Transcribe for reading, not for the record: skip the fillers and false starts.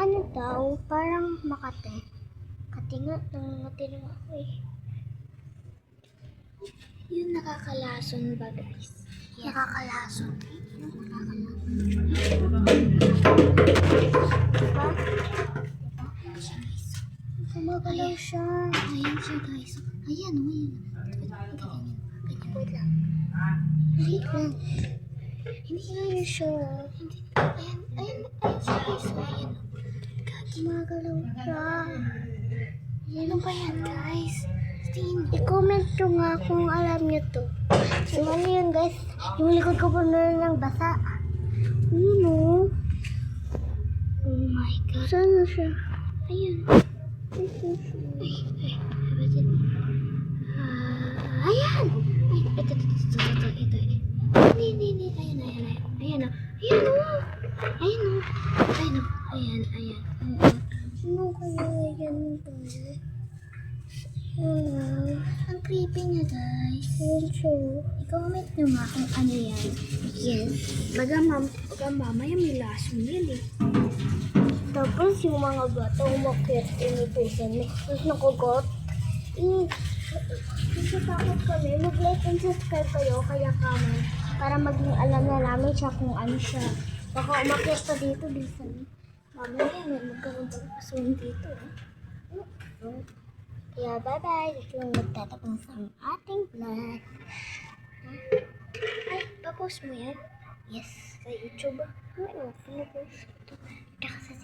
ano daw, parang Makate. Kati nga, nangangati lang ako eh. Yung nakakalason ba, guys? Yes. Nakakalason. Nakakalason. Diba? Gumagalaw siya. Ayan siya, guys. Ayan, o. Ganyan. Wait lang. Wait lang. Hindi nga siya. Ayan siya, guys. Ayan. Gumagalaw siya. Ano ba yan, guys? I-comment nyo nga kung alam nyo to. So ano yun guys? Yung likod ko po na ng basa. Yun o. Oh my God. Saan na siya? Ayan. Ay. Ayan! Ay, ito. Hindi. Ayan o. Ayan. Ano kaya yan to? Ang creepy niya, guys. Yun siya. I-comment nyo nga kung ano yan. Yes. Baga mamaya may lason yan eh. Tapos yung mga bata umakyat inutusan mo. Tapos nakugot. Natatakot kami. Mag-like and subscribe kayo kaya kami. Para maging alam na namin siya kung ano siya. Baka umakyat pa dito bisan. Mamaya may magkaroon pa asun dito. Kaya bye-bye. Ito yung magtatapos sa ating vlog. Ay, papost mo yan? Yes. Sa YouTube. Oo, pinupost ko.